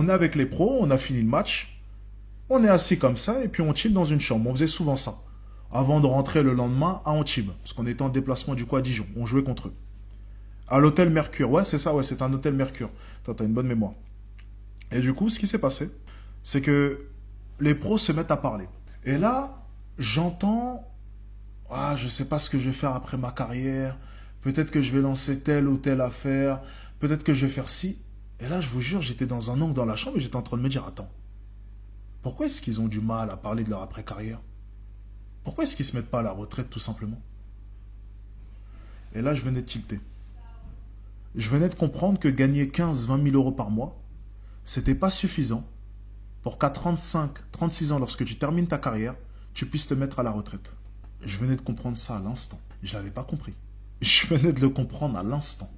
On est avec les pros, on a fini le match, on est assis comme ça et puis on chill dans une chambre. On faisait souvent ça. Avant de rentrer le lendemain à Antibes, parce qu'on était en déplacement du coup à Dijon. On jouait contre eux. À l'hôtel Mercure. Ouais, c'est ça, ouais, c'est un hôtel Mercure. T'as une bonne mémoire. Et du coup, ce qui s'est passé, c'est que les pros se mettent à parler. Et là, j'entends, ah, je sais pas ce que je vais faire après ma carrière. Peut-être que je vais lancer telle ou telle affaire. Peut-être que je vais faire ci. Et là, je vous jure, j'étais dans un angle dans la chambre et j'étais en train de me dire, attends, pourquoi est-ce qu'ils ont du mal à parler de leur après-carrière? Pourquoi est-ce qu'ils se mettent pas à la retraite tout simplement? Et là, je venais de tilter. Je venais de comprendre que gagner 15-20 000 euros par mois, c'était pas suffisant pour qu'à 35-36 ans, lorsque tu termines ta carrière, tu puisses te mettre à la retraite. Je venais de comprendre ça à l'instant. Je l'avais pas compris. Je venais de le comprendre à l'instant.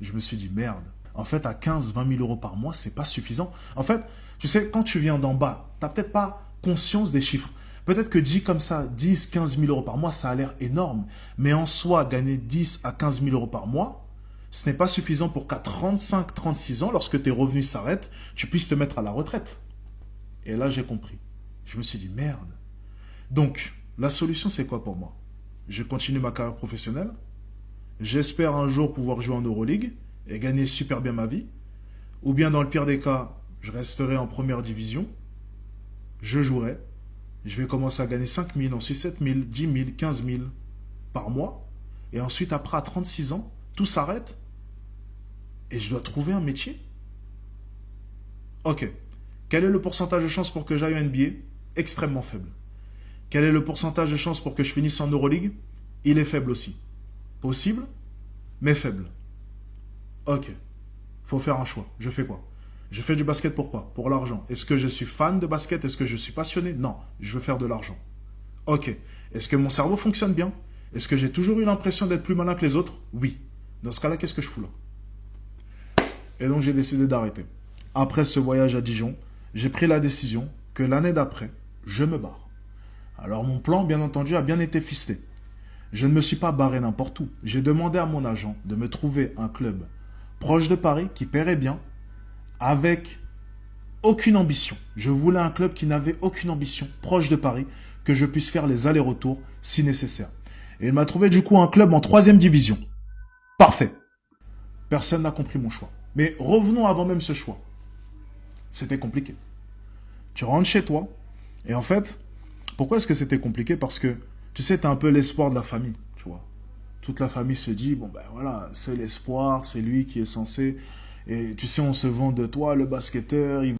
Je me suis dit, merde. En fait, à 15-20 000 euros par mois, c'est pas suffisant. En fait, tu sais, quand tu viens d'en bas, t'as peut-être pas conscience des chiffres. Peut-être que dit comme ça, 10-15 000 euros par mois, ça a l'air énorme. Mais en soi, gagner 10 à 15 000 euros par mois, ce n'est pas suffisant pour qu'à 35-36 ans, lorsque tes revenus s'arrêtent, tu puisses te mettre à la retraite. Et là, j'ai compris. Je me suis dit, merde. Donc, la solution, c'est quoi pour moi? Je continue ma carrière professionnelle. J'espère un jour pouvoir jouer en Euroleague et gagner super bien ma vie. Ou bien, dans le pire des cas, je resterai en première division. Je jouerai. Je vais commencer à gagner 5 000, ensuite 7 000, 10 000, 15 000 par mois. Et ensuite, après, à 36 ans, tout s'arrête. Et je dois trouver un métier. Ok. Quel est le pourcentage de chance pour que j'aille en NBA? Extrêmement faible. Quel est le pourcentage de chance pour que je finisse en Euroleague? Il est faible aussi. Possible, mais faible. Ok. Faut faire un choix. Je fais quoi? Je fais du basket pourquoi? Pour l'argent. Est-ce que je suis fan de basket? Est-ce que je suis passionné? Non. Je veux faire de l'argent. Ok. Est-ce que mon cerveau fonctionne bien? Est-ce que j'ai toujours eu l'impression d'être plus malin que les autres? Oui. Dans ce cas-là, qu'est-ce que je fous là? Et donc j'ai décidé d'arrêter. Après ce voyage à Dijon, j'ai pris la décision que l'année d'après, je me barre. Alors mon plan, bien entendu, a bien été ficelé. Je ne me suis pas barré n'importe où. J'ai demandé à mon agent de me trouver un club proche de Paris qui paierait bien, avec aucune ambition. Je voulais un club qui n'avait aucune ambition, proche de Paris, que je puisse faire les allers-retours si nécessaire. Et il m'a trouvé du coup un club en 3e division. Parfait. Personne n'a compris mon choix. Mais revenons avant même ce choix. C'était compliqué. Tu rentres chez toi, et en fait, pourquoi est-ce que c'était compliqué? Parce que, tu sais, t'es un peu l'espoir de la famille, tu vois. Toute la famille se dit, bon ben voilà, c'est l'espoir, c'est lui qui est censé... Et tu sais, on se vend de toi, le basketteur, il